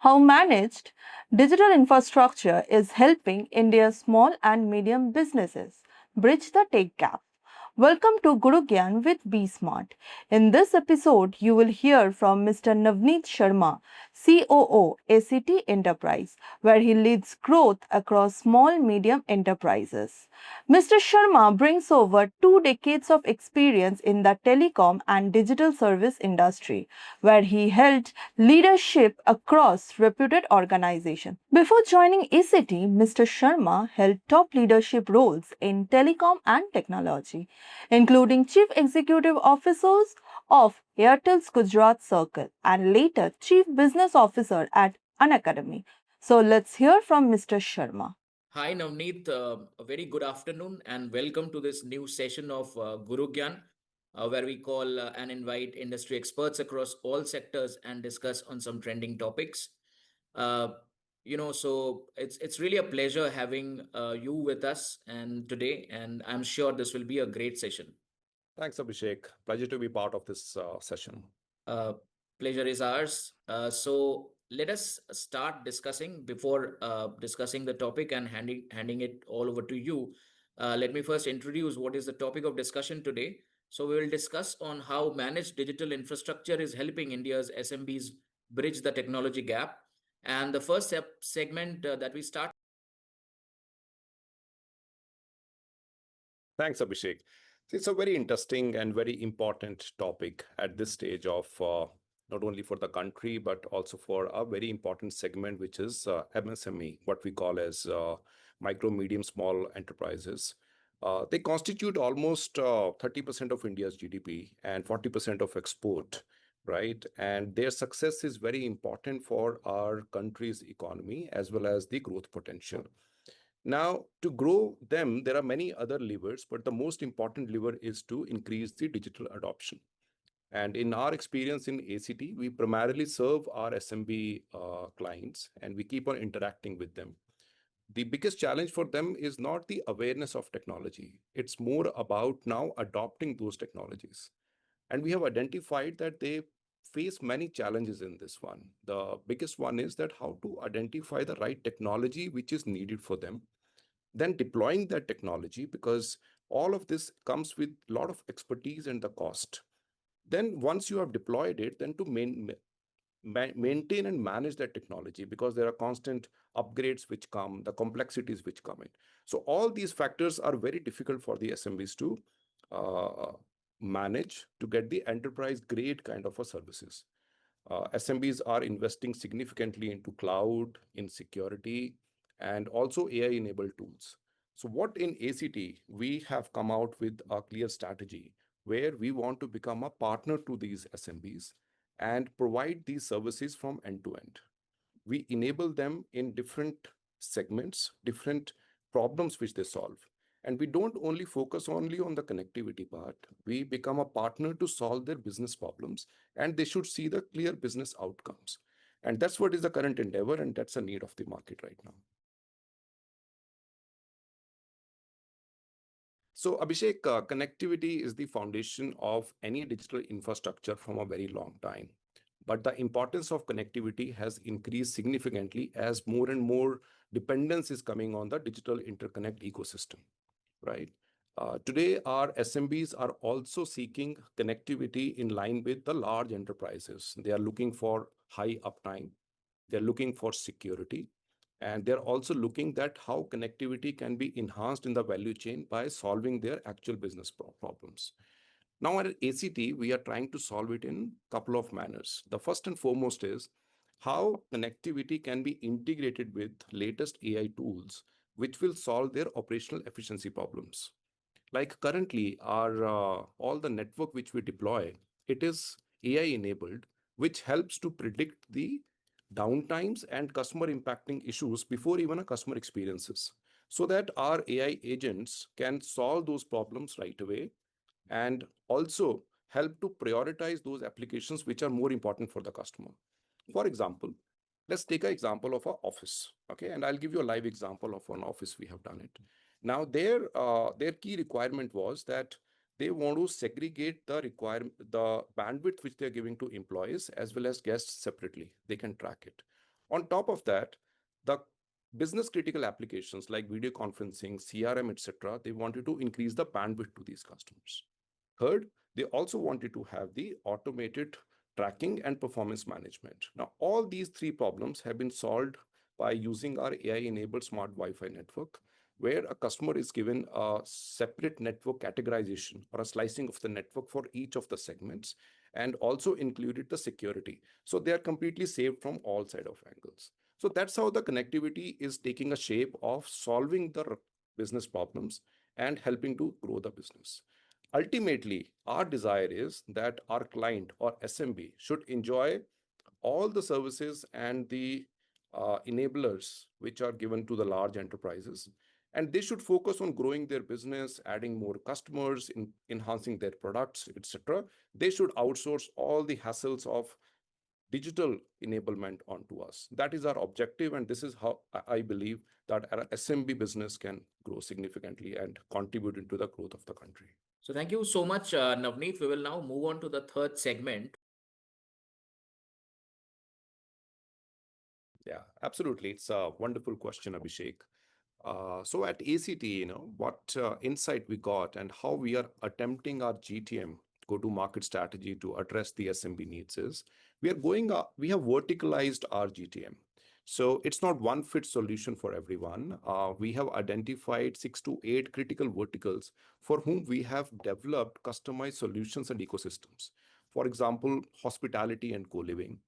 how managed digital infrastructure is helping India's small and medium businesses bridge the tech gap. Welcome to Gurugyaan with BSmart. In this episode, you will hear from Mr. Navneet Sharma, COO, ACT Enterprise, where he leads growth across small medium enterprises. Mr. Sharma brings over 2 decades of experience in the telecom and digital service industry, where he held leadership across reputed organizations. Before joining ACT, Mr. Sharma held top leadership roles in telecom and technology, including Chief Executive Officers of Airtel's Gujarat Circle and later Chief Business Officer at Unacademy. So let's hear from Mr. Sharma. Hi, Navneet. A very good afternoon and welcome to this new session of Gurugyaan, where we call and invite industry experts across all sectors and discuss on some trending topics. Uh, so it's really a pleasure having you with us and today, and I'm sure this will be a great session. Thanks, Abhishek. Pleasure to be part of this session. Uh, Pleasure is ours. So let us start discussing. Before discussing the topic and handing it all over to you, let me first introduce what is the topic of discussion today. So we will discuss on how managed digital infrastructure is helping India's SMBs bridge the technology gap. And the first segment that we start. Thanks, Abhishek. It's a very interesting and very important topic at this stage of not only for the country, but also for a very important segment, which is MSME, what we call as micro, medium, small enterprises. They constitute almost 30% of India's GDP and 40% of export, right? And their success is very important for our country's economy as well as the growth potential. Now, to grow them, there are many other levers, but the most important lever is to increase the digital adoption. And in our experience in ACT, we primarily serve our SMB clients and we keep on interacting with them. The biggest challenge for them is not the awareness of technology, it's more about now adopting those technologies. And we have identified that they face many challenges in this one. The biggest one is that how to identify the right technology which is needed for them, then deploying that technology, because all of this comes with a lot of expertise and the cost. Then once you have deployed it, then to maintain and manage that technology, because there are constant upgrades which come, the complexities which come in. So all these factors are very difficult for the SMBs to uh, manage to get the enterprise grade kind of a services. SMBs are investing significantly into cloud, in security, and also AI-enabled tools. So what in ACT, we have come out with a clear strategy where we want to become a partner to these SMBs and provide these services from end to end. We enable them in different segments, different problems which they solve. And we don't only focus only on the connectivity part, we become a partner to solve their business problems, and they should see the clear business outcomes. And that's what is the current endeavor, and that's a need of the market right now. So, Abhishek, connectivity is the foundation of any digital infrastructure from a very long time. But the importance of connectivity has increased significantly as more and more dependence is coming on the digital interconnect ecosystem, right? Today, our SMBs are also seeking connectivity in line with the large enterprises. They are looking for high uptime. They're looking for security. And they're also looking at how connectivity can be enhanced in the value chain by solving their actual business problems. Now at ACT, we are trying to solve it in a couple of manners. The first and foremost is how connectivity can be integrated with latest AI tools, which will solve their operational efficiency problems. Like currently, our all the network which we deploy, it is AI enabled, which helps to predict the downtimes and customer impacting issues before even a customer experiences, so that our AI agents can solve those problems right away and also help to prioritize those applications which are more important for the customer. For example, let's take an example of an office, okay? And I'll give you a live example of an office we have done it. Now, their key requirement was that they want to segregate the bandwidth which they're giving to employees as well as guests separately. They can track it. On top of that, the business critical applications like video conferencing, CRM, etc., they wanted to increase the bandwidth to these customers. Third, they also wanted to have the automated tracking and performance management. Now, all these three problems have been solved by using our AI-enabled smart Wi-Fi network, where a customer is given a separate network categorization or a slicing of the network for each of the segments, and also included the security. So they are completely saved from all side of angles. So that's how the connectivity is taking a shape of solving the business problems and helping to grow the business. Ultimately, our desire is that our client or SMB should enjoy all the services and the enablers which are given to the large enterprises. And they should focus on growing their business, adding more customers, enhancing their products, etc. They should outsource all the hassles of digital enablement onto us. That is our objective, and this is how I believe that our SMB business can grow significantly and contribute into the growth of the country. So thank you so much, Navneet. We will now move on to the third segment. Yeah, absolutely. It's a wonderful question, Abhishek. So at ACT, what insight we got and how we are attempting our GTM, go-to-market strategy, to address the SMB needs is we have verticalized our GTM. So it's not one fit solution for everyone. We have identified 6 to 8 critical verticals for whom we have developed customized solutions and ecosystems. For example, hospitality and co-living,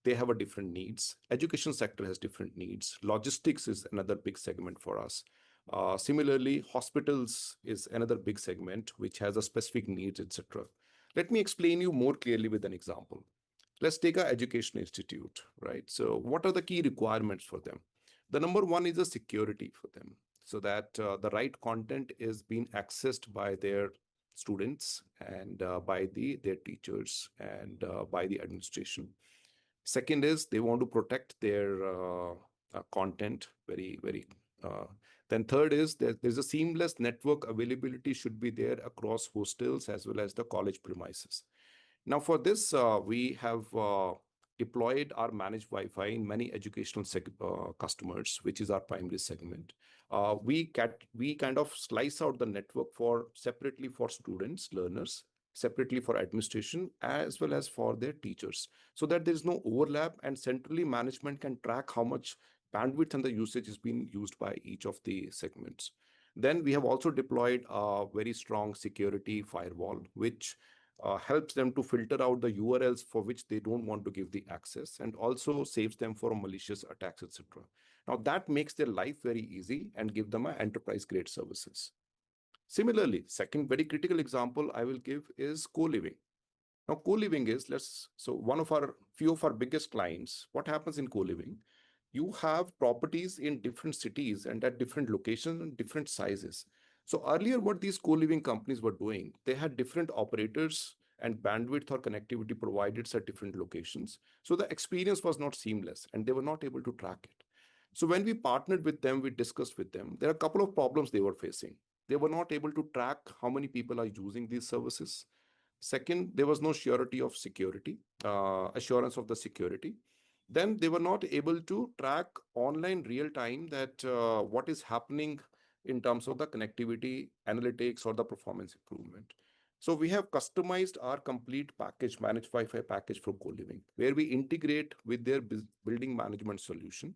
they have a different needs. Education sector has different needs. Logistics is another big segment for us. Similarly, hospitals is another big segment which has a specific needs, etc. Let me explain you more clearly with an example. Let's take an education institute, right? So what are the key requirements for them? The number one is the security for them, so that the right content is being accessed by their students and by their teachers and by the administration. Second is they want to protect their content very. Uh, then third is there's a seamless network availability should be there across hostels as well as the college premises. Now for this, we have deployed our managed Wi-Fi in many educational customers, which is our primary segment. We kind of slice out the network for separately for students, learners, separately for administration, as well as for their teachers, so that there is no overlap and centrally management can track how much bandwidth and the usage is being used by each of the segments. Then we have also deployed a very strong security firewall, which helps them to filter out the URLs for which they don't want to give the access and also saves them from malicious attacks, etc. Now that makes their life very easy and give them a enterprise grade services. Similarly, second very critical example I will give is co-living. Now, co-living is so one of our few of our biggest clients. What happens in co-living? You have properties in different cities and at different locations and different sizes. So earlier, what these co-living companies were doing, they had different operators and bandwidth or connectivity providers at different locations. So the experience was not seamless and they were not able to track it. So when we partnered with them, we discussed with them, there are a couple of problems they were facing. They were not able to track how many people are using these services. Second, there was no surety of security, assurance of the security. Then they were not able to track online real time that what is happening in terms of the connectivity, analytics, or the performance improvement. So we have customized our complete package, managed Wi-Fi package for co-living, where we integrate with their building management solution.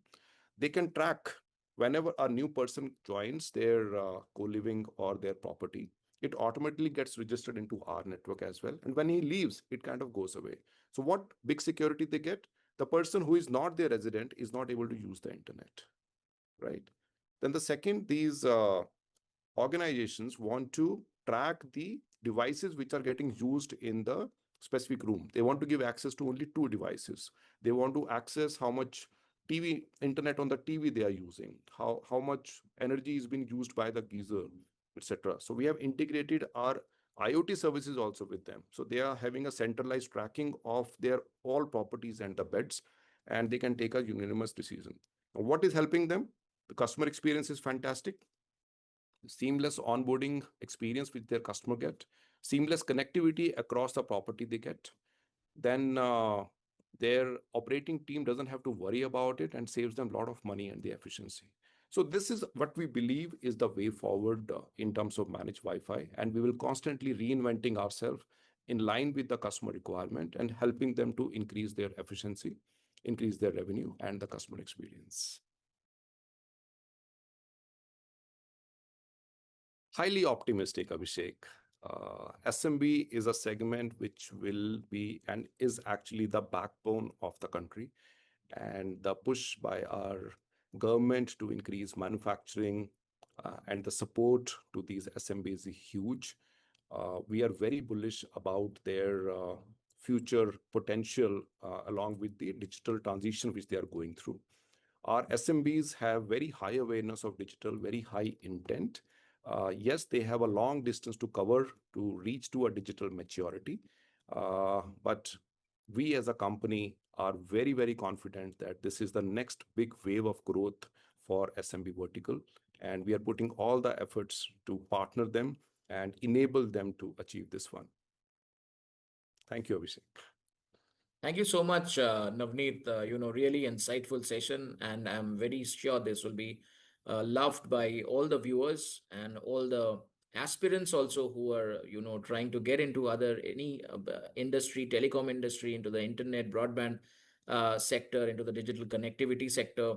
They can track whenever a new person joins their co-living or their property, it automatically gets registered into our network as well. And when he leaves, it kind of goes away. So what big security they get? The person who is not their resident is not able to use the internet, right? Then the second, these organizations want to track the devices which are getting used in the specific room. They want to give access to only 2 devices. They want to access how much internet on the TV they are using, how much energy is being used by the geyser, etc. So we have integrated our IoT services also with them. So they are having a centralized tracking of their all properties and the beds, and they can take a unanimous decision. Now, what is helping them? The customer experience is fantastic. Seamless onboarding experience which their customer get, seamless connectivity across the property they get. Then Their operating team doesn't have to worry about it and saves them a lot of money and the efficiency. So this is what we believe is the way forward in terms of managed Wi-Fi, and we will constantly reinventing ourselves in line with the customer requirement and helping them to increase their efficiency, increase their revenue and the customer experience. Highly optimistic, Abhishek. SMB is a segment which will be and is actually the backbone of the country, and the push by our government to increase manufacturing and the support to these SMBs is huge. We are very bullish about their future potential along with the digital transition which they are going through. Our SMBs have very high awareness of digital, very high intent. Yes, they have a long distance to cover to reach to a digital maturity, but we as a company are very, very confident that this is the next big wave of growth for SMB vertical, and we are putting all the efforts to partner them and enable them to achieve this one. Thank you, Abhishek. Thank you so much, Navneet. Really insightful session, and I'm very sure this will be loved by all the viewers and all the aspirants also who are, trying to get into any industry, telecom industry, into the internet, broadband sector, into the digital connectivity sector.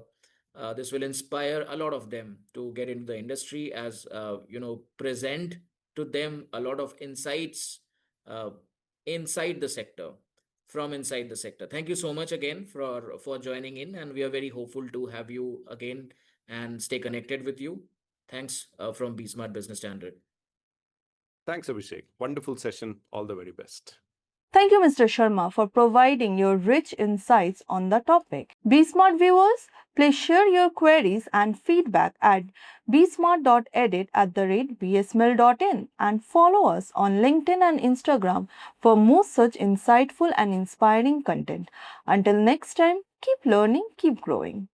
This will inspire a lot of them to get into the industry as, present to them a lot of insights uh, inside the sector from inside the sector. Thank you so much again for joining in, and we are very hopeful to have you again and stay connected with you. Thanks from BSmart Business Standard. Thanks, Abhishek. Wonderful session. All the very best. Thank you, Mr. Sharma, for providing your rich insights on the topic. BSmart viewers, please share your queries and feedback at bsmart.edit@bsmail.in and follow us on LinkedIn and Instagram for more such insightful and inspiring content. Until next time, keep learning, keep growing.